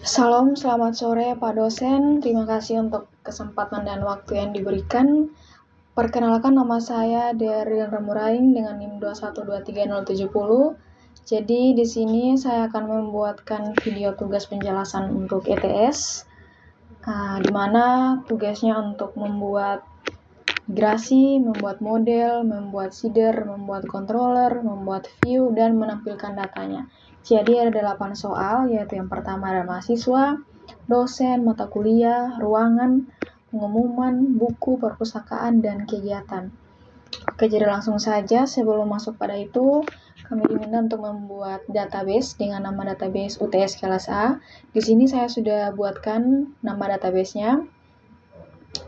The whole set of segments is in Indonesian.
Salam, selamat sore Pak dosen. Terima kasih untuk kesempatan dan waktu yang diberikan. Perkenalkan, nama saya Derin Ramuraing dengan NIM 2123070. Jadi di sini saya akan membuatkan video tugas penjelasan untuk ETS, di mana tugasnya untuk membuat migrasi, membuat model, membuat seeder, membuat controller, membuat view, dan menampilkan datanya. Jadi ada 8 soal, yaitu yang pertama ada mahasiswa, dosen, mata kuliah, ruangan, pengumuman, buku, perpustakaan, dan kegiatan. Oke, jadi langsung saja sebelum masuk pada itu, kami diminta untuk membuat database dengan nama database UTS kelas A. Di sini saya sudah buatkan nama database-nya.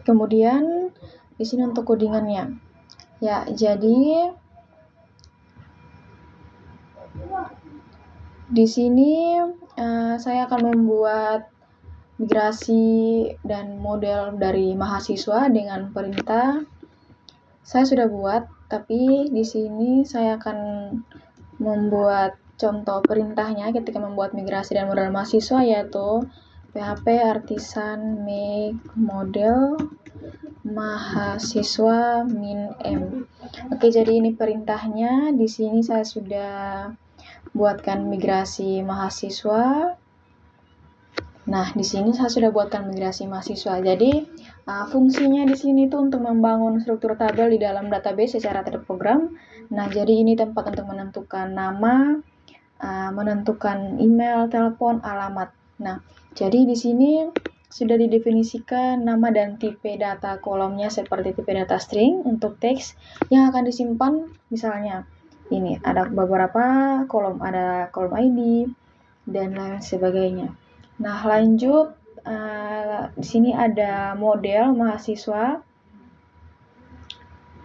Kemudian di sini untuk codingannya. Ya, jadi di sini saya akan membuat migrasi dan model dari mahasiswa dengan perintah. Saya sudah buat, tapi di sini saya akan membuat contoh perintahnya ketika membuat migrasi dan model mahasiswa, yaitu php artisan make model mahasiswa min m. Oke, jadi ini perintahnya. Di sini saya sudah buatkan migrasi mahasiswa. Nah, di sini saya sudah buatkan migrasi mahasiswa. Jadi, fungsinya di sini itu untuk membangun struktur tabel di dalam database secara terprogram. Nah, jadi ini tempat untuk menentukan nama, menentukan email, telepon, alamat. Nah, jadi di sini sudah didefinisikan nama dan tipe data kolomnya seperti tipe data string untuk teks yang akan disimpan. Misalnya, ini ada beberapa kolom, ada kolom ID dan lain sebagainya. Nah, lanjut, di sini ada model mahasiswa.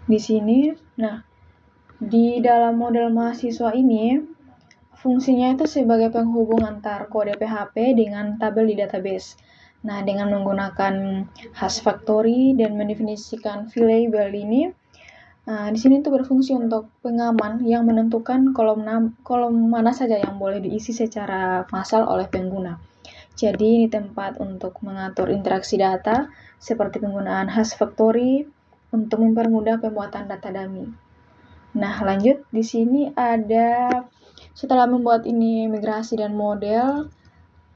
Di sini, nah, di dalam model mahasiswa ini, fungsinya itu sebagai penghubung antar kode PHP dengan tabel di database. Nah, dengan menggunakan hash factory dan mendefinisikan v-label ini, di sini itu berfungsi untuk pengaman yang menentukan kolom mana saja yang boleh diisi secara massal oleh pengguna. Jadi ini tempat untuk mengatur interaksi data seperti penggunaan hash factory untuk mempermudah pembuatan data dummy. Nah, lanjut di sini ada, setelah membuat ini migrasi dan model,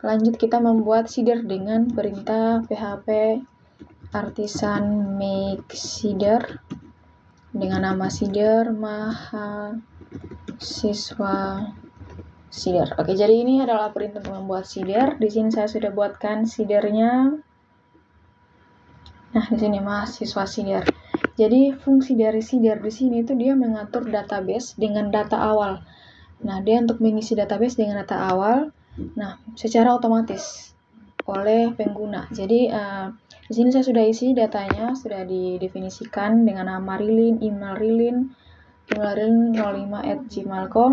lanjut kita membuat seeder dengan perintah php artisan make seeder dengan nama seeder mahasiswa seeder. Oke, jadi ini adalah perintah untuk membuat seeder. Di sini saya sudah buatkan seedernya. Nah, di sini mahasiswa seeder. Jadi fungsi dari seeder di sini itu dia mengatur database dengan data awal. Nah, dia untuk mengisi database dengan data awal. Nah, secara otomatis oleh pengguna. Jadi di sini saya sudah isi datanya, sudah didefinisikan dengan nama Rilin, email Rilin 05@gmail.com,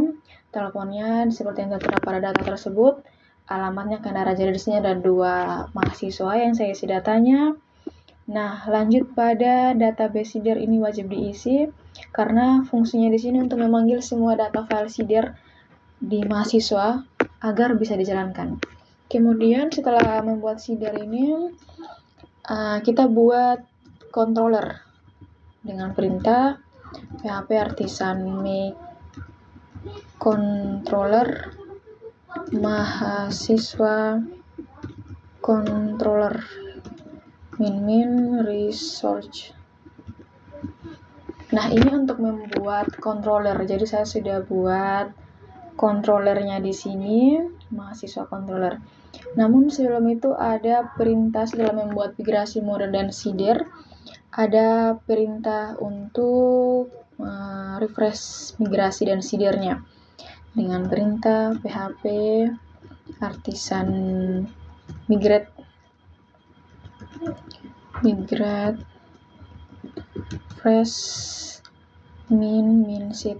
teleponnya seperti yang tertera pada data tersebut, alamatnya Kendara. Jadi di sini ada 2 mahasiswa yang saya isi datanya. Nah, lanjut pada database seeder ini wajib diisi karena fungsinya di sini untuk memanggil semua data file seeder di mahasiswa agar bisa dijalankan. Kemudian setelah membuat seeder ini, kita buat controller dengan perintah php artisan make controller mahasiswa controller min resource. Nah, ini untuk membuat controller. Jadi saya sudah buat controllernya di sini, mahasiswa controller. Namun sebelum itu ada perintah setelah membuat migrasi model dan seeder, ada perintah untuk refresh migrasi dan seedernya dengan perintah php artisan migrate fresh min seed.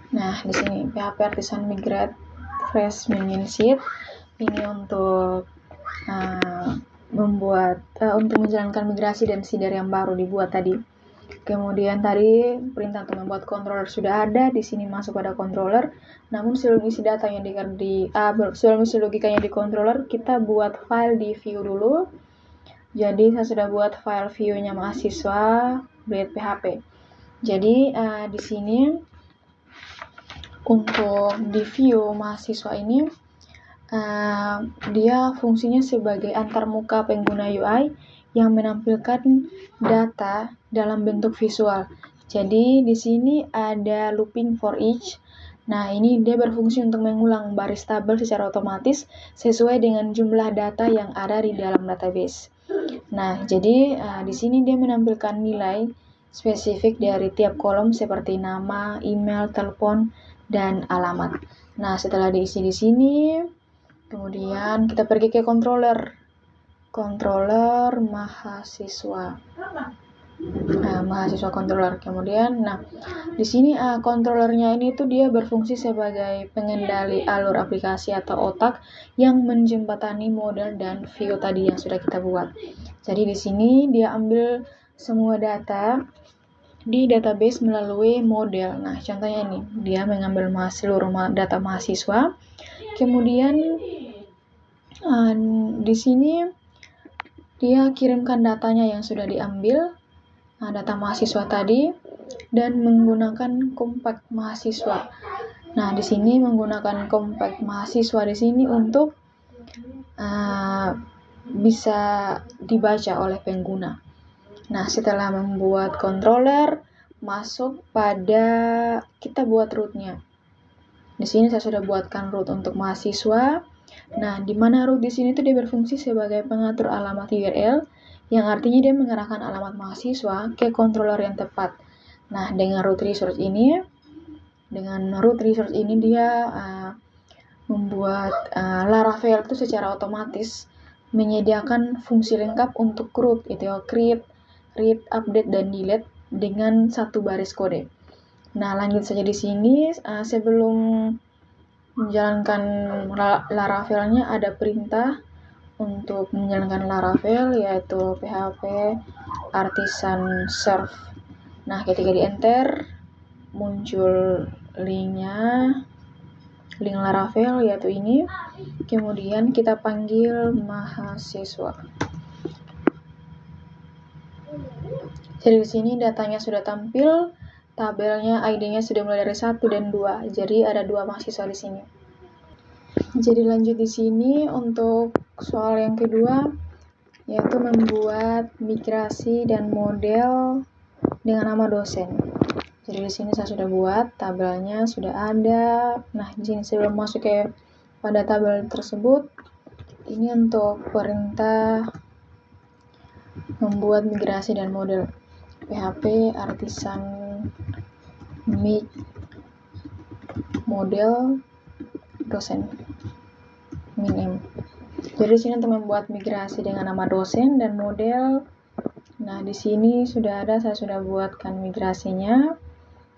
Nah, di sini php artisan migrate fresh min seed ini untuk untuk menjalankan migrasi dan seeder yang baru dibuat tadi. Kemudian tadi perintah untuk membuat controller sudah ada, di sini masuk pada controller. Namun sebelum isi data yang sebelum isi logikanya di controller, kita buat file di view dulu. Jadi saya sudah buat file view-nya mahasiswa .php. Jadi di sini untuk di view mahasiswa ini dia fungsinya sebagai antarmuka pengguna UI yang menampilkan data dalam bentuk visual. Jadi di sini ada looping for each. Nah, ini dia berfungsi untuk mengulang baris tabel secara otomatis sesuai dengan jumlah data yang ada di dalam database. Nah, jadi di sini dia menampilkan nilai spesifik dari tiap kolom seperti nama, email, telepon, dan alamat. Nah, setelah diisi di sini, kemudian kita pergi ke controller mahasiswa. Mahasiswa controller. Kemudian, di sini controllernya ini tuh dia berfungsi sebagai pengendali alur aplikasi atau otak yang menjembatani model dan view tadi yang sudah kita buat. Jadi di sini dia ambil semua data di database melalui model. Nah, contohnya ini, dia mengambil seluruh data mahasiswa. Kemudian di sini dia kirimkan datanya yang sudah diambil, data mahasiswa tadi, dan menggunakan compact mahasiswa. Nah, di sini menggunakan compact mahasiswa di sini untuk bisa dibaca oleh pengguna. Nah, setelah membuat controller, masuk pada kita buat root-nya. Di sini saya sudah buatkan root untuk mahasiswa. Nah, di mana root di sini tuh dia berfungsi sebagai pengatur alamat URL, yang artinya dia mengarahkan alamat mahasiswa ke controller yang tepat. Nah, dengan root resource ini dia membuat Laravel itu secara otomatis menyediakan fungsi lengkap untuk root, itu create, read, update, dan delete dengan satu baris kode. Nah, lanjut saja di sini. Sebelum menjalankan Laravel-nya ada perintah untuk menjalankan Laravel, yaitu php artisan serve. Nah, ketika di enter muncul link Laravel, yaitu ini. Kemudian kita panggil mahasiswa. Jadi di sini datanya sudah tampil, tabelnya ID-nya sudah mulai dari 1 dan 2. Jadi ada 2 mahasiswa di sini. Jadi lanjut di sini untuk soal yang kedua, yaitu membuat migrasi dan model dengan nama dosen. Jadi di sini saya sudah buat, tabelnya sudah ada. Nah, di sini sebelum masuk ke pada tabel tersebut, ini untuk perintah membuat migrasi dan model php artisan mig model dosen minim. Jadi di sini untuk membuat migrasi dengan nama dosen dan model. Nah, di sini sudah ada, saya sudah buatkan migrasinya.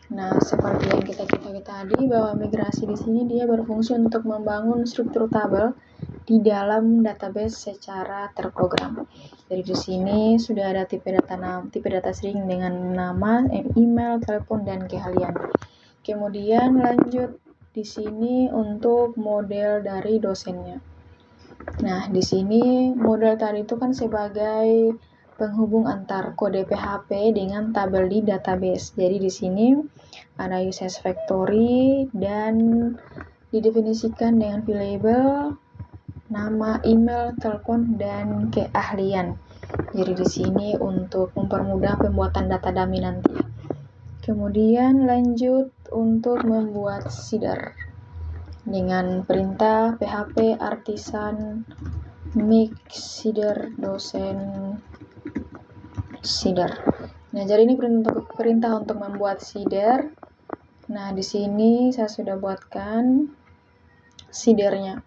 Nah, seperti yang kita ketahui tadi, bahwa migrasi di sini dia berfungsi untuk membangun struktur tabel di dalam database secara terprogram. Jadi di sini sudah ada tipe data string dengan nama, email, telepon, dan keahlian. Kemudian lanjut di sini untuk model dari dosennya. Nah, di sini model tadi itu kan sebagai penghubung antar kode PHP dengan tabel di database. Jadi di sini ada usage factory dan didefinisikan dengan variable nama, email, telepon, dan keahlian. Jadi di sini untuk mempermudah pembuatan data dummy nanti. Kemudian lanjut untuk membuat seeder dengan perintah php artisan make seeder dosen seeder. Nah, jadi ini perintah untuk membuat seeder. Nah, di sini saya sudah buatkan seedernya.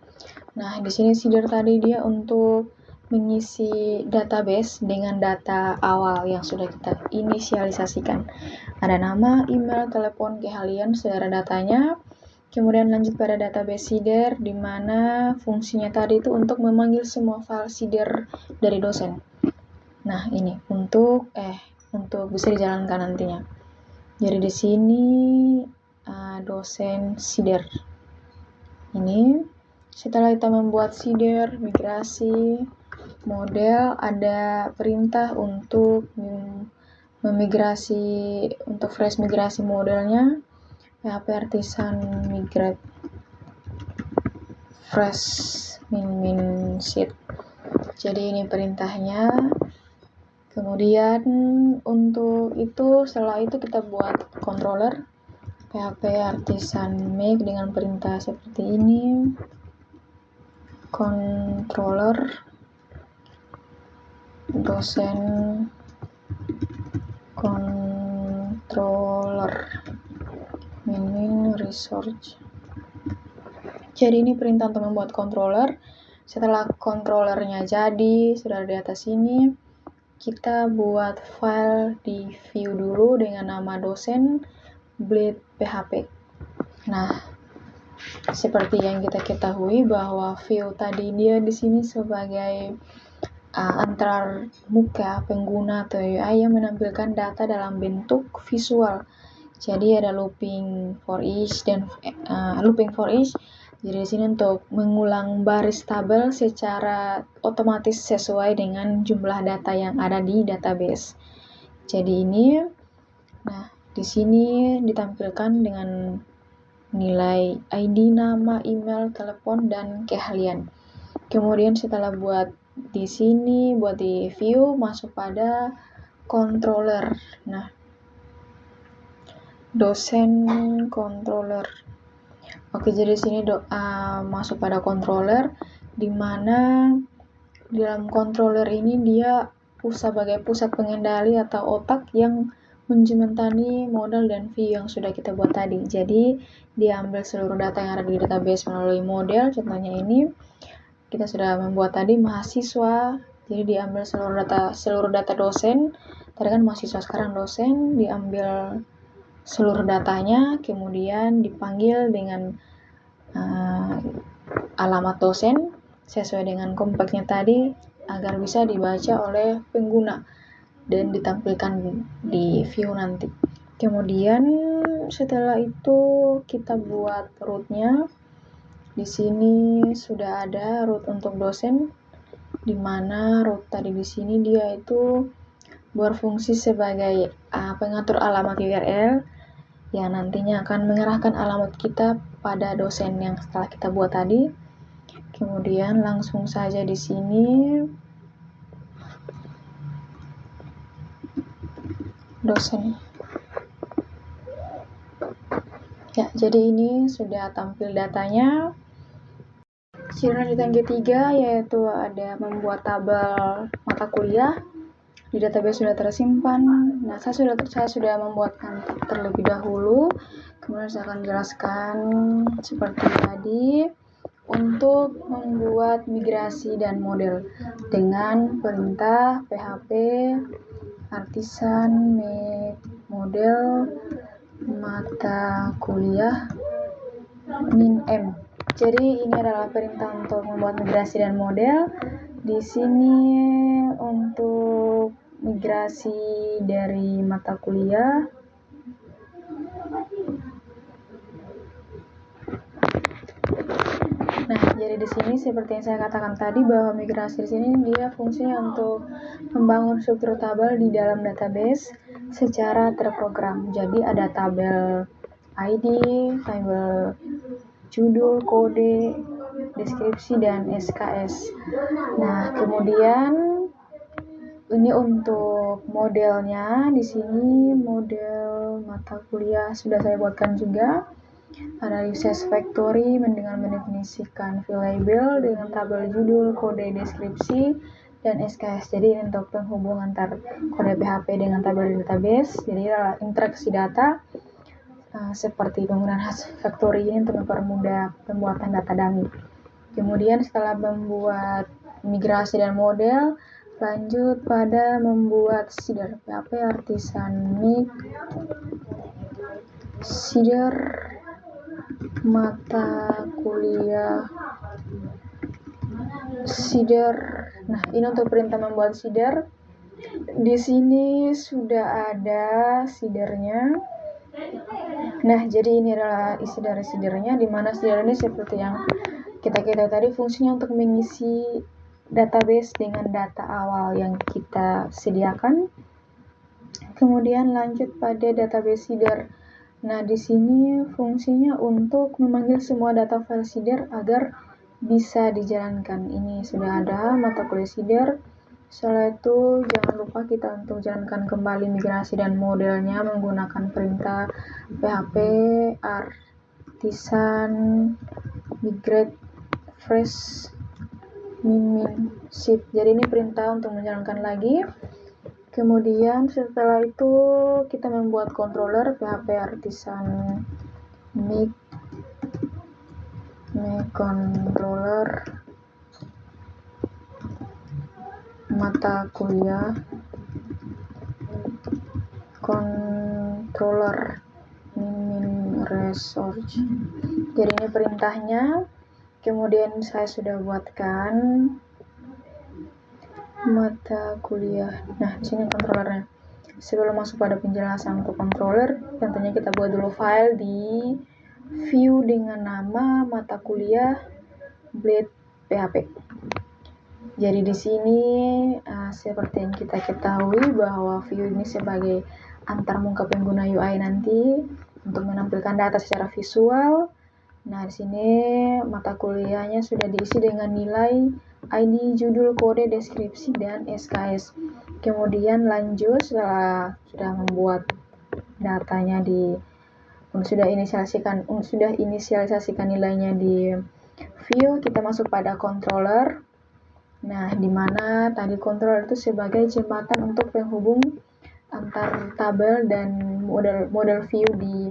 Nah, di sini seeder tadi dia untuk mengisi database dengan data awal yang sudah kita inisialisasikan. Ada nama, email, telepon, keahlian, saudara datanya. Kemudian lanjut pada database seeder, di mana fungsinya tadi itu untuk memanggil semua file seeder dari dosen. Nah, ini untuk untuk bisa dijalankan nantinya. Jadi di sini dosen Sider. Ini setelah kita membuat Sider, migrasi, model, ada perintah untuk memigrasi, untuk fresh migrasi modelnya PHP Artisan migrate fresh min sheet. Jadi ini perintahnya. Kemudian untuk itu, setelah itu kita buat controller PHP Artisan make dengan perintah seperti ini. Controller dosen controller min resource. Jadi ini perintah untuk membuat controller. Setelah controllernya jadi, sudah di atas ini, kita buat file di view dulu dengan nama dosen bleed php. Nah, seperti yang kita ketahui bahwa view tadi dia di sini sebagai antar muka pengguna atau UI yang menampilkan data dalam bentuk visual. Jadi ada looping for each dan looping for each. Jadi di sini untuk mengulang baris tabel secara otomatis sesuai dengan jumlah data yang ada di database. Jadi ini, nah di sini ditampilkan dengan nilai ID, nama, email, telepon, dan keahlian. Kemudian setelah buat di sini, buat di view, masuk pada controller. Nah, dosen controller. Oke, jadi sini masuk pada controller, di mana di dalam controller ini dia sebagai pusat pengendali atau otak yang menjembatani model dan view yang sudah kita buat tadi. Jadi diambil seluruh data yang ada di database melalui model. Contohnya ini kita sudah membuat tadi mahasiswa. Jadi diambil seluruh data dosen. Tadi kan mahasiswa, sekarang dosen, diambil seluruh datanya, kemudian dipanggil dengan alamat dosen sesuai dengan kompaknya tadi agar bisa dibaca oleh pengguna dan ditampilkan di view nanti. Kemudian setelah itu kita buat rootnya. Di sini sudah ada root untuk dosen, di mana root tadi di sini dia itu berfungsi sebagai pengatur alamat URL yang nantinya akan mengarahkan alamat kita pada dosen yang setelah kita buat tadi. Kemudian langsung saja di sini dosen. Ya, jadi ini sudah tampil datanya. Ciri lanjutan ketiga yaitu ada membuat tabel mata kuliah. Di database sudah tersimpan. Nah, saya sudah membuatkan terlebih dahulu. Kemudian saya akan jelaskan seperti tadi untuk membuat migrasi dan model dengan perintah PHP Artisan make model mata kuliah min m. Jadi ini adalah perintah untuk membuat migrasi dan model. Di sini untuk migrasi dari mata kuliah. Nah, jadi di sini seperti yang saya katakan tadi bahwa migrasi di sini dia fungsinya untuk membangun struktur tabel di dalam database secara terprogram. Jadi ada tabel ID, tabel judul, kode, deskripsi, dan SKS. Nah, kemudian ini untuk modelnya. Di sini model mata kuliah sudah saya buatkan juga. Analisis factory dengan mendefinisikan view label dengan tabel judul, kode deskripsi, dan SKS. Jadi untuk penghubungan antar kode PHP dengan tabel database. Jadi interaksi data seperti penggunaan factory ini untuk mempermudah pembuatan data dummy. Kemudian setelah membuat migrasi dan model, lanjut pada membuat Sider. PHP Artisan make Sider mata kuliah Sider. Nah, ini untuk perintah membuat Sider. Di sini sudah ada seedernya. Nah, jadi ini adalah isi dari seedernya, di mana seeder ini seperti yang kita tadi, fungsinya untuk mengisi database dengan data awal yang kita sediakan. Kemudian lanjut pada database seeder. Nah, di sini fungsinya untuk memanggil semua data file seeder agar bisa dijalankan. Ini sudah ada mata kuliah seeder. Setelah itu, jangan lupa kita untuk jalankan kembali migrasi dan modelnya menggunakan perintah php artisan migrate fresh min shift. Jadi ini perintah untuk menjalankan lagi. Kemudian setelah itu kita membuat controller php artisan make controller mata kuliah controller min resource. Jadi ini perintahnya. Kemudian saya sudah buatkan mata kuliah. Nah, di sini controllernya. Sebelum masuk pada penjelasan untuk controller, tentunya kita buat dulu file di view dengan nama mata kuliah blade php. Jadi di sini seperti yang kita ketahui bahwa view ini sebagai antarmuka pengguna UI nanti untuk menampilkan data secara visual. Nah, di sini mata kuliahnya sudah diisi dengan nilai ID, judul, kode, deskripsi, dan SKS. Kemudian lanjut setelah sudah membuat datanya sudah inisialisasikan nilainya di view, kita masuk pada controller. Nah, di mana tadi controller itu sebagai jembatan untuk penghubung antar tabel dan model view di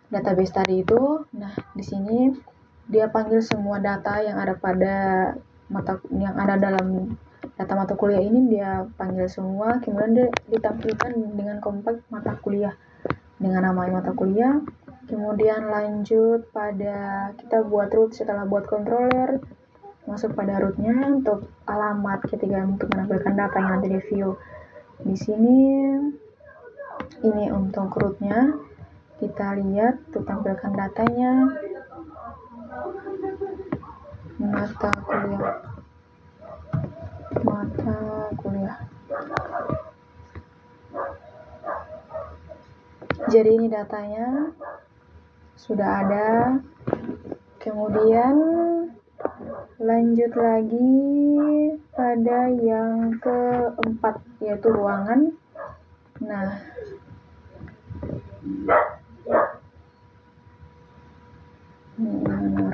database tadi itu. Nah, di sini dia panggil semua data yang ada dalam data mata kuliah ini, dia panggil semua, kemudian dia ditampilkan dengan kompak mata kuliah dengan nama mata kuliah. Kemudian lanjut pada kita buat root. Setelah buat controller, masuk pada rootnya untuk alamat ketiga untuk menampilkan data yang nanti di view. Di sini ini untuk rootnya, kita lihat untuk tampilkan datanya mata kuliah. Jadi ini datanya sudah ada. Kemudian lanjut lagi pada yang keempat, yaitu ruangan. Nah,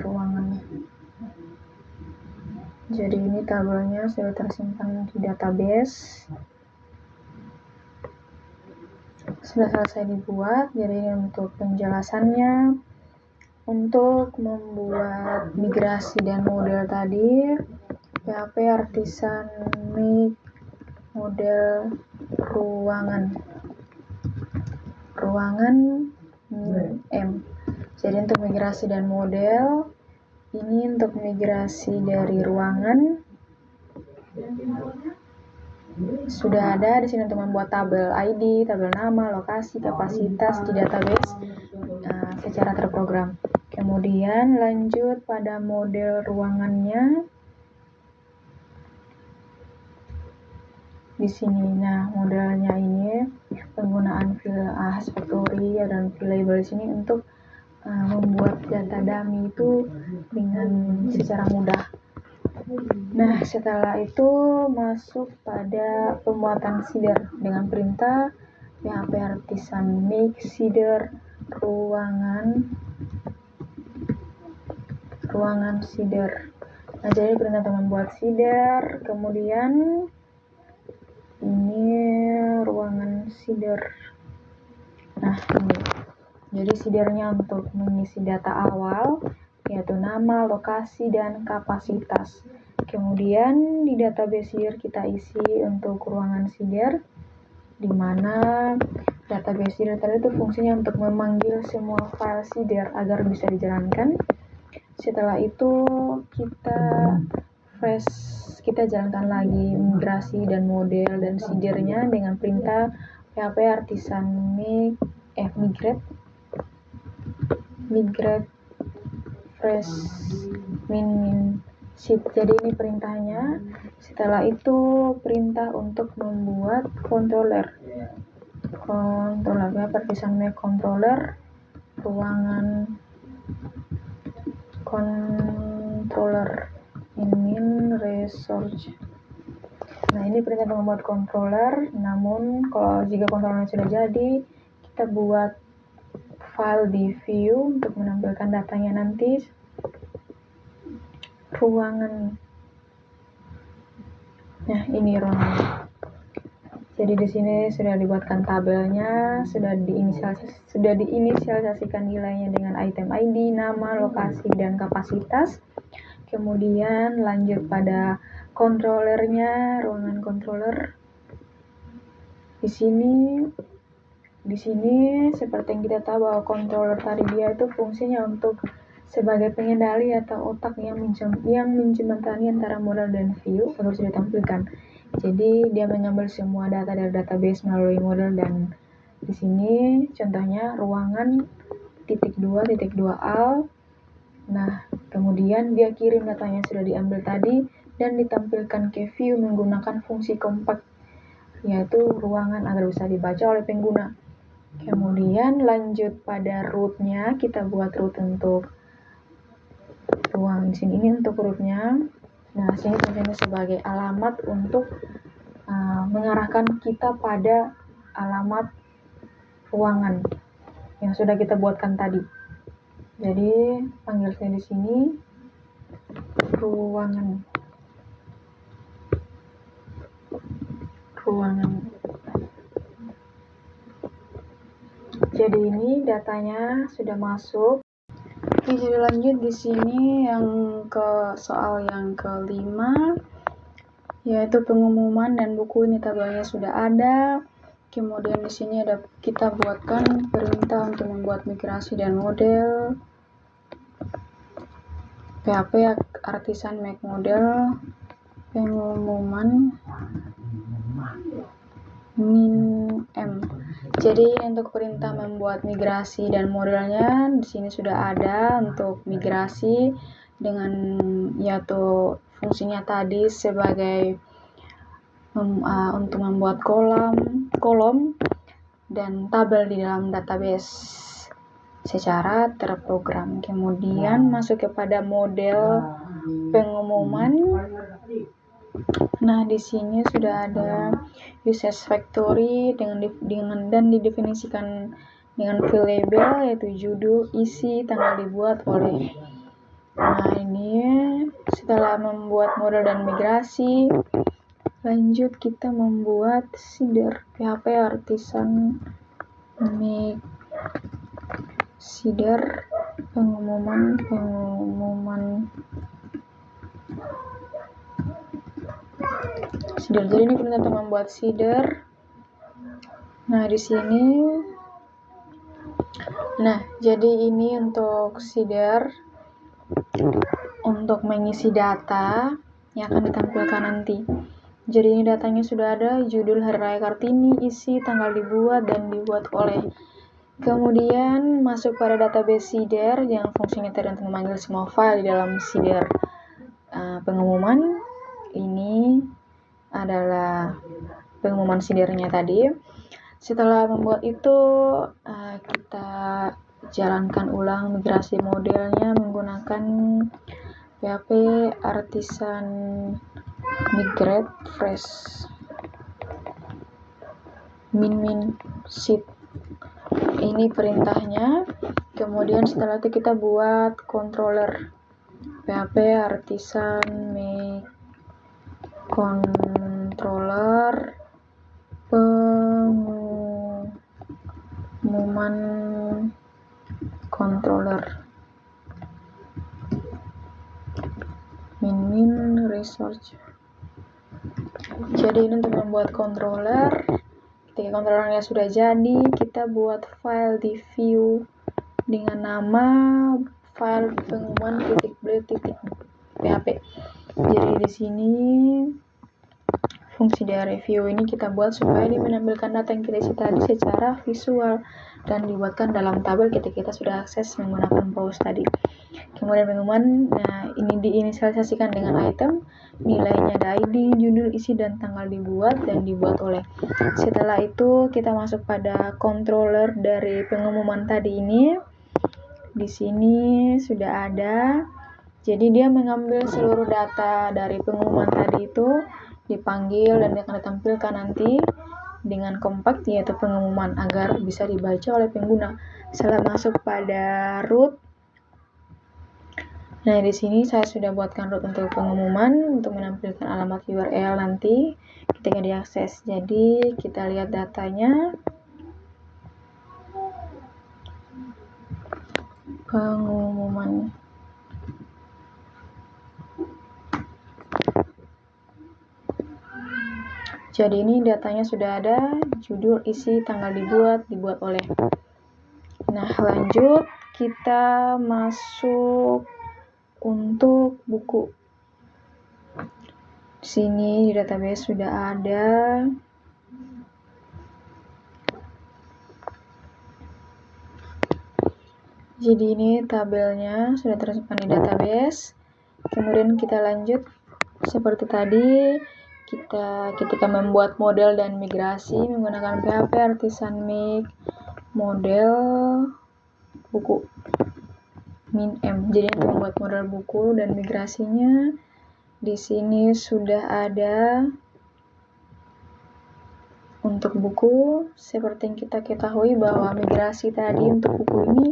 ruangan. Jadi ini tabelnya sudah tersimpan di database. Sudah selesai dibuat. Jadi ini untuk penjelasannya. Untuk membuat migrasi dan model tadi, php artisan make model ruangan m. Jadi untuk migrasi dan model ini, untuk migrasi dari ruangan sudah ada di sini untuk membuat tabel ID, tabel nama, lokasi, kapasitas di database secara terprogram. Kemudian lanjut pada model ruangannya di sini. Nah, modelnya ini penggunaan fill factory dan fill label di sini untuk membuat data dummy itu dengan secara mudah. Nah, setelah itu masuk pada pembuatan seeder dengan perintah php artisan make seeder ruangan seeder. Nah, jadi perintah untuk membuat seeder. Kemudian ini ruangan seeder. Nah, ini jadi seedernya untuk mengisi data awal, yaitu nama, lokasi, dan kapasitas. Kemudian di database seeder kita isi untuk ruangan seeder, di mana database seeder tadi itu fungsinya untuk memanggil semua file seeder agar bisa dijalankan. Setelah itu kita kita jalankan lagi migrasi dan model dan seedernya dengan perintah php artisan migrate fresh min sheet. Jadi ini perintahnya. Setelah itu perintah untuk membuat controller artisan make controller ruangan controller min resource. Nah, ini perintah untuk membuat controller. Namun kalau jika controller sudah jadi, kita buat file di view untuk menampilkan datanya nanti. Ruangan. Nah, ini ruangan. Jadi di sini sudah dibuatkan tabelnya, sudah diinisialisasikan nilainya dengan item ID, nama, lokasi, dan kapasitas. Kemudian lanjut pada controllernya, ruangan controller. Di sini seperti yang kita tahu bahwa controller tadi dia itu fungsinya untuk sebagai pengendali atau otak yang menjembatani antara model dan view agar bisa ditampilkan. Jadi dia mengambil semua data dari database melalui model, dan di sini contohnya ruangan .2.2al. Nah, kemudian dia kirim datanya sudah diambil tadi dan ditampilkan ke view menggunakan fungsi compact, yaitu ruangan agar bisa dibaca oleh pengguna. Kemudian lanjut pada rootnya, kita buat root untuk ruang di sini. Ini untuk rootnya. Nah, sini fungsinya sebagai alamat untuk mengarahkan kita pada alamat ruangan yang sudah kita buatkan tadi. Jadi panggil saya di sini ruangan. Jadi ini datanya sudah masuk. Oke, jadi lanjut di sini yang ke soal yang kelima, yaitu pengumuman dan buku. Ini tabelnya sudah ada. Kemudian di sini ada kita buatkan perintah untuk membuat migrasi dan model. PHP artisan make model, pengumuman min m. Jadi untuk perintah membuat migrasi dan modelnya di sini sudah ada. Untuk migrasi dengan yaitu fungsinya tadi sebagai untuk membuat kolom dan tabel di dalam database secara terprogram. Kemudian masuk kepada model pengumuman. Nah, di sini sudah ada uses factory dan didefinisikan dengan field label, yaitu judul, isi, tanggal dibuat oleh. Nah, ini setelah membuat model dan migrasi, lanjut kita membuat seeder PHP artisan make seeder pengumuman. Seeder. Jadi ini perintah untuk membuat seeder. Nah, di sini. Nah, jadi ini untuk seeder untuk mengisi data yang akan ditampilkan nanti. Jadi ini datanya sudah ada, judul, hari raya Kartini, isi, tanggal dibuat, dan dibuat oleh. Kemudian masuk pada database seeder yang fungsinya tadi untuk memanggil semua file di dalam seeder pengumuman. Ini adalah pengumuman seedernya tadi. Setelah membuat itu, kita jalankan ulang migrasi modelnya menggunakan PHP artisan migrate fresh min sheet. Ini perintahnya. Kemudian setelah itu kita buat controller PHP artisan make controller pengumuman controller min resource. Jadi ini untuk membuat controller. Ketika controllernya sudah jadi, kita buat file di view dengan nama file pengumuman .ble.php. Jadi di sini fungsi dari view ini kita buat supaya dia menampilkan data yang kita isi tadi secara visual dan dibuatkan dalam tabel ketika kita sudah akses menggunakan browse tadi. Kemudian pengumuman, nah ini diinisialisasikan dengan item, nilainya ada ID, judul, isi, dan tanggal dibuat dan dibuat oleh. Setelah itu kita masuk pada controller dari pengumuman tadi ini. Di sini sudah ada. Jadi dia mengambil seluruh data dari pengumuman tadi itu, dipanggil dan akan ditampilkan nanti dengan kompak, yaitu pengumuman, agar bisa dibaca oleh pengguna. Setelah masuk pada root, nah di sini saya sudah buatkan root untuk pengumuman untuk menampilkan alamat URL nanti ketika diakses. Jadi kita lihat datanya. Pengumuman. Jadi ini datanya sudah ada, judul, isi, tanggal dibuat oleh. Nah lanjut kita masuk untuk buku. Di sini di database sudah ada. Jadi ini tabelnya sudah tersimpan di database. Kemudian kita lanjut seperti tadi. Kita ketika membuat model dan migrasi menggunakan PHP Artisan Make model buku -m. Jadi untuk membuat model buku dan migrasinya di sini sudah ada. Untuk buku, seperti yang kita ketahui bahwa migrasi tadi untuk buku ini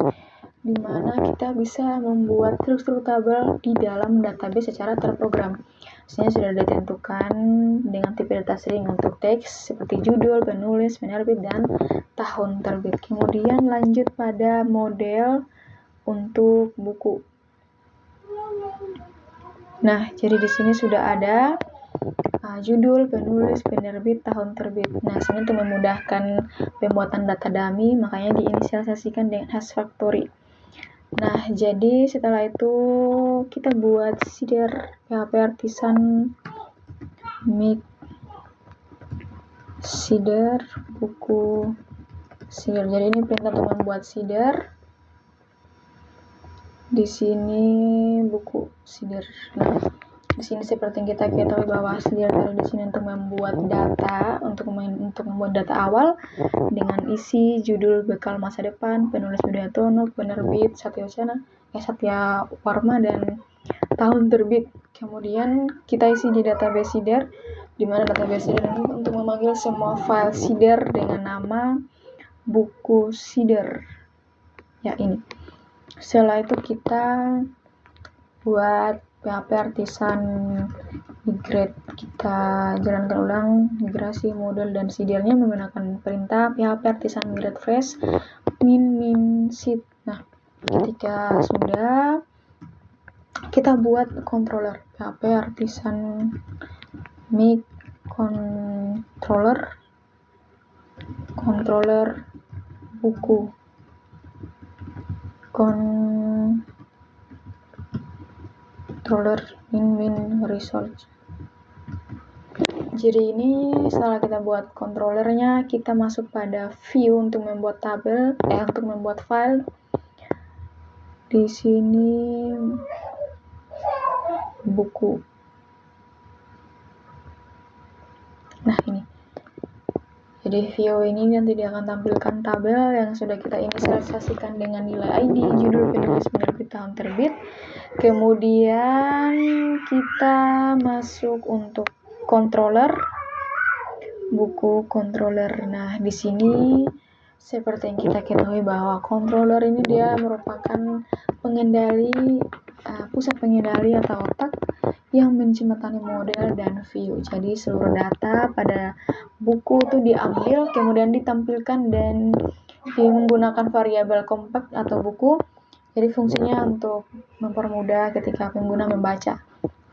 dimana kita bisa membuat struktur tabel di dalam database secara terprogram. Biasanya sudah ditentukan dengan tipe data string untuk teks seperti judul, penulis, penerbit, dan tahun terbit. Kemudian lanjut pada model untuk buku. Nah, jadi di sini sudah ada judul, penulis, penerbit, tahun terbit. Nah, sini untuk memudahkan pembuatan data dummy, makanya diinisialisasikan dengan hash factory. Nah, jadi setelah itu kita buat seeder PHP Artisan Make seeder buku seeder. Jadi ini perintah untuk membuat seeder. Di sini buku seeder. Nah, di sini seperti yang kita ketahui bahwa seeder di sini untuk membuat data, untuk membuat data awal dengan isi, judul, bekal masa depan, penulis Widyatono, penerbit Satya Warma, dan tahun terbit. Kemudian kita isi di database seeder, di mana database seeder ini untuk memanggil semua file seeder dengan nama buku seeder. Ya ini. Setelah itu kita buat PHP Artisan migrate. Kita jalankan ulang migrasi model dan seedernya menggunakan perintah PHP Artisan migrate fresh min seed. Nah, ketika sudah, kita buat controller PHP Artisan make controller buku controller min resource. Jadi ini setelah kita buat controllernya, kita masuk pada view untuk membuat tabel, untuk membuat file. Di sini buku. Nah ini. Jadi view ini nanti dia akan tampilkan tabel yang sudah kita inisialisasikan dengan nilai ID, judul, penulis, penerbit, tahun terbit. Kemudian kita masuk untuk controller buku controller. Nah, di sini seperti yang kita ketahui bahwa controller ini dia merupakan pengendali pusat pengendali atau otak yang menjembatani model dan view. Jadi seluruh data pada buku itu diambil kemudian ditampilkan dan menggunakan variabel compact atau buku. Jadi fungsinya untuk mempermudah ketika pengguna membaca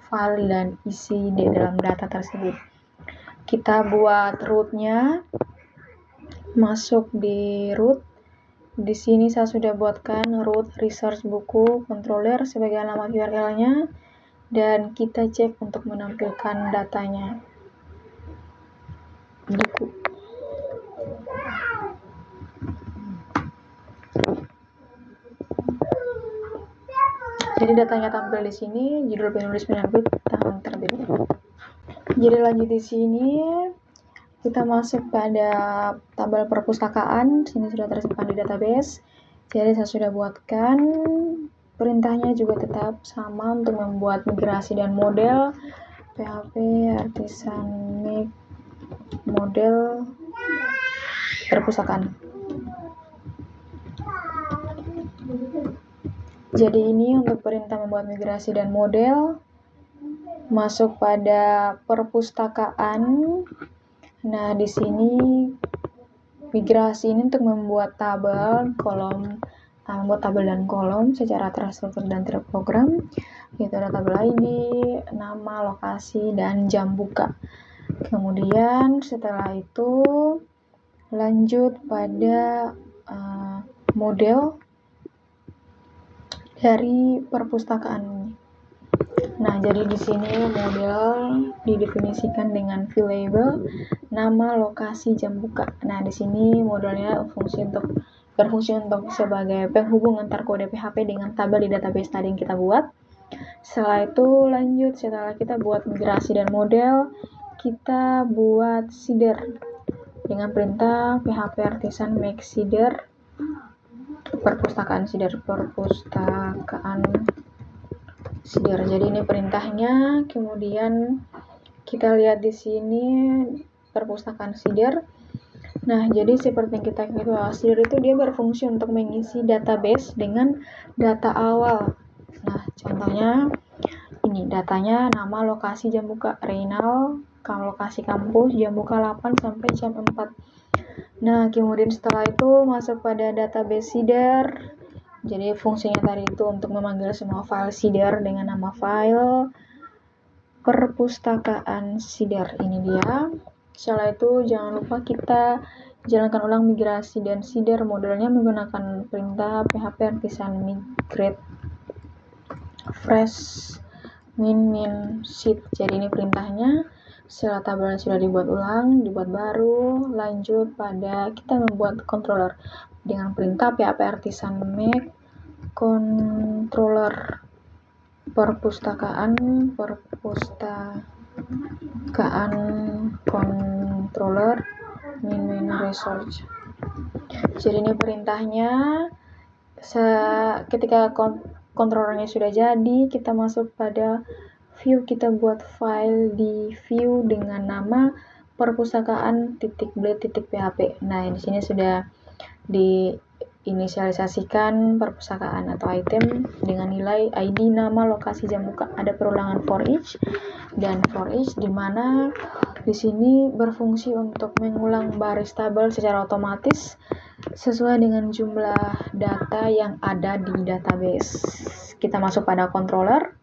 file dan isi di dalam data tersebut. Kita buat rootnya, masuk di root. Di sini saya sudah buatkan root resource buku controller sebagai alamat URL-nya. dan kita cek untuk menampilkan datanya. Buku. Jadi datanya tampil di sini, judul penulis penerbit, tahun terbit. Jadi lanjut di sini kita masuk pada tabel perpustakaan. Sini sudah tersimpan di database. Jadi saya sudah buatkan. Perintahnya juga tetap sama untuk membuat migrasi dan model PHP Artisan Make model perpustakaan. Jadi ini untuk perintah membuat migrasi dan model. Masuk pada perpustakaan. Nah, di sini migrasi ini untuk membuat tabel, kolom, membuat tabel dan kolom secara terstruktur dan terprogram. Yaitu ada tabel ID, nama, lokasi, dan jam buka. Kemudian setelah itu lanjut pada model dari perpustakaan ini. Nah, jadi di sini model didefinisikan dengan view label, nama, lokasi, jam buka. Nah, di sini modelnya berfungsi untuk sebagai penghubung antar kode PHP dengan tabel di database tadi yang kita buat. Setelah itu lanjut, setelah kita buat migrasi dan model, kita buat seeder dengan perintah PHP Artisan Make seeder. Perpustakaan seeder. Jadi ini perintahnya. Kemudian kita lihat di sini perpustakaan seeder. Nah, jadi seperti yang kita ketahui, seeder itu dia berfungsi untuk mengisi database dengan data awal. Nah, contohnya ini datanya nama, lokasi, jam buka Reynal, lokasi kampus, jam buka 8 sampai jam 4. Nah, kemudian setelah itu masuk pada database seeder. Jadi fungsinya tadi itu untuk memanggil semua file seeder dengan nama file perpustakaan seeder. Ini dia. Setelah itu jangan lupa kita jalankan ulang migrasi dan seeder modelnya menggunakan perintah PHP Artisan migrate fresh min sheet. Jadi ini perintahnya. Setelah tabel sudah dibuat ulang, dibuat baru, lanjut pada kita membuat controller dengan perintah PHP Artisan make controller perpustakaan controller min resource. Jadi ini perintahnya. Ketika controllernya sudah jadi, kita masuk pada view, kita buat file di view dengan nama perpustakaan.blade.php. Nah, di sini sudah diinisialisasikan perpustakaan atau item dengan nilai ID, nama, lokasi, jam buka. Ada perulangan for each dan for each, di mana di sini berfungsi untuk mengulang baris tabel secara otomatis sesuai dengan jumlah data yang ada di database. Kita masuk pada controller.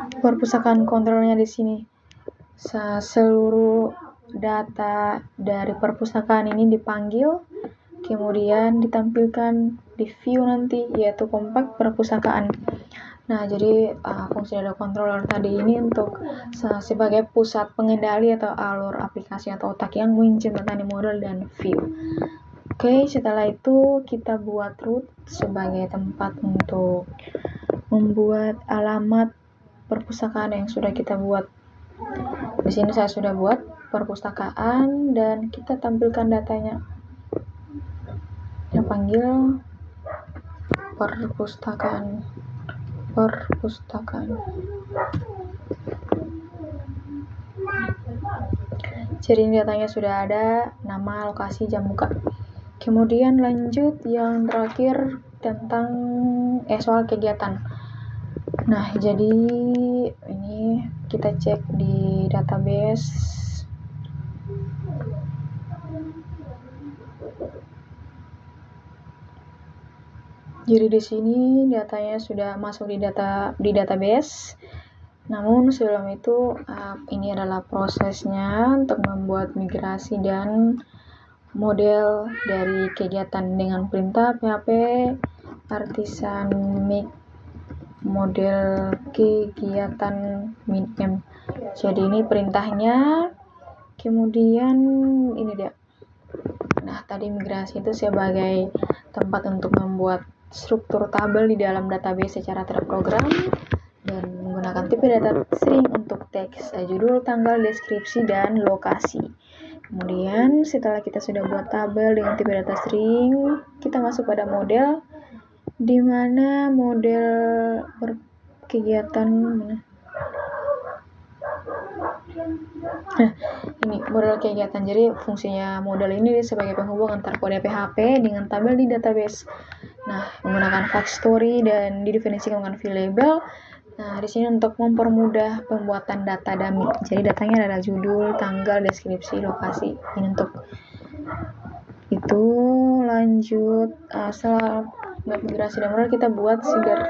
Perpustakaan kontrolnya di sini. Seluruh data dari perpustakaan ini dipanggil, kemudian ditampilkan di view nanti, yaitu compact perpustakaan. Nah, jadi fungsi dari controller tadi ini untuk sebagai pusat pengendali atau alur aplikasi atau otak yang menjembatani model dan view. Oke, setelah itu kita buat root sebagai tempat untuk membuat alamat perpustakaan yang sudah kita buat. Di sini saya sudah buat perpustakaan dan kita tampilkan datanya. Kita panggil perpustakaan. Jadi ini datanya sudah ada, nama, lokasi, jam buka. Kemudian lanjut yang terakhir tentang soal kegiatan. Nah, jadi ini kita cek di database. Jadi di sini datanya sudah masuk di database. Namun sebelum itu ini adalah prosesnya untuk membuat migrasi dan model dari kegiatan dengan perintah PHP Artisan make model kegiatan min-m. Jadi ini perintahnya. Kemudian ini dia. Nah, tadi migrasi itu sebagai tempat untuk membuat struktur tabel di dalam database secara terprogram dan menggunakan tipe data string untuk teks, judul, tanggal, deskripsi, dan lokasi. Kemudian setelah kita sudah buat tabel dengan tipe data string, kita masuk pada model, di mana model kegiatan Nah, ini model kegiatan. Jadi fungsinya model ini sebagai penghubung antar kode PHP dengan tabel di database. Nah, menggunakan fact story dan didefinisikan dengan label. Nah, di sini untuk mempermudah pembuatan data dummy. Jadi datanya adalah judul, tanggal, deskripsi, lokasi. Ini untuk itu. Lanjut, setelah migrasi dan model, kita buat seeder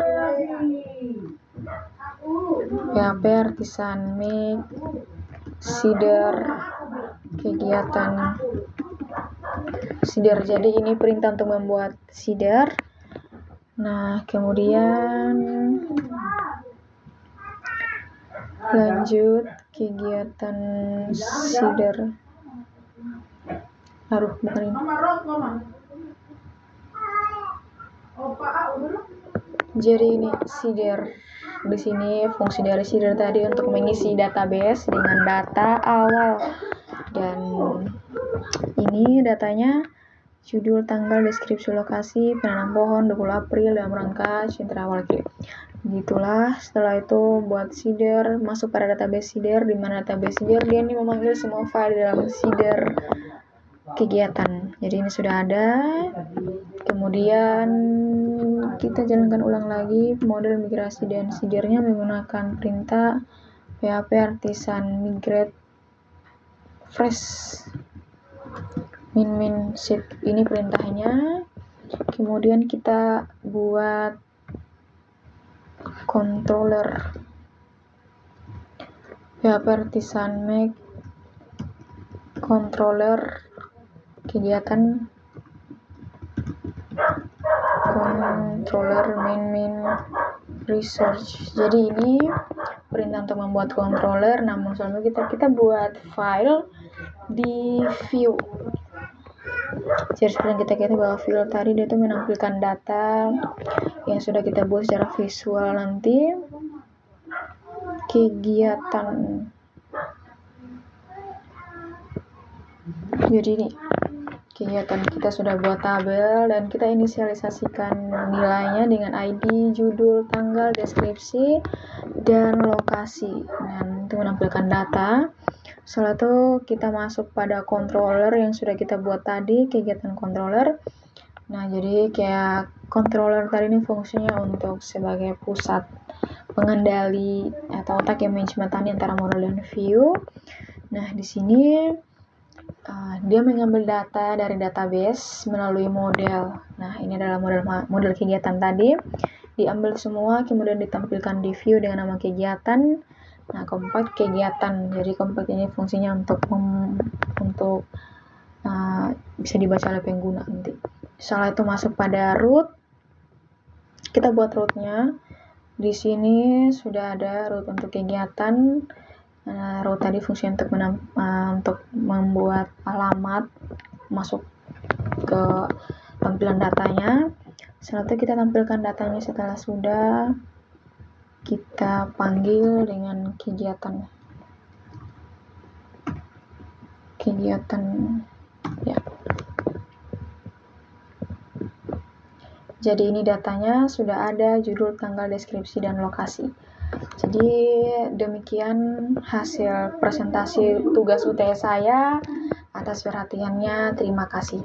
PHP artisan make seeder kegiatan seeder. Jadi ini perintah untuk membuat seeder. Nah, kemudian lanjut kegiatan seeder. Bukan ini. Jadi ini seeder. Di sini fungsi dari seeder tadi untuk mengisi database dengan data awal, dan ini datanya judul, tanggal, deskripsi, lokasi, penanam pohon 20 April dalam rangka sentra awal klip. Begitulah. Setelah itu buat seeder, masuk pada database seeder, di mana database seeder dia ini memanggil semua file dalam seeder kegiatan. Jadi ini sudah ada. Kemudian kita jalankan ulang lagi model migrasi dan seedernya menggunakan perintah PHP artisan migrate fresh min sheet. Ini perintahnya. Kemudian kita buat controller PHP artisan make controller kegiatan controller min research. Jadi ini perintah untuk membuat controller, namun sebelumnya kita buat file di view. Jadi seperti kita bahwa file tadi dia itu menampilkan data yang sudah kita buat secara visual. Nanti kegiatan, jadi ini kegiatan kita sudah buat tabel dan kita inisialisasikan nilainya dengan ID, judul, tanggal, deskripsi, dan lokasi. Dan itu menampilkan data. Setelah itu kita masuk pada controller yang sudah kita buat tadi, kegiatan controller. Nah, jadi kayak controller tadi ini fungsinya untuk sebagai pusat pengendali atau otak yang menjembatani antara model dan view. Nah, di sini dia mengambil data dari database melalui model. Nah, ini adalah model kegiatan tadi. Diambil semua, kemudian ditampilkan di view dengan nama kegiatan. Nah, compact kegiatan. Jadi compact ini fungsinya untuk bisa dibaca oleh pengguna nanti. Setelah itu masuk pada root. Kita buat rootnya. Di sini sudah ada root untuk kegiatan. Root tadi fungsi untuk membuat alamat masuk ke tampilan datanya. Setelah itu kita tampilkan datanya. Setelah sudah, kita panggil dengan kegiatan ya. Jadi ini datanya sudah ada, judul, tanggal, deskripsi, dan lokasi. Jadi demikian hasil presentasi tugas UTS saya. Atas perhatiannya, terima kasih.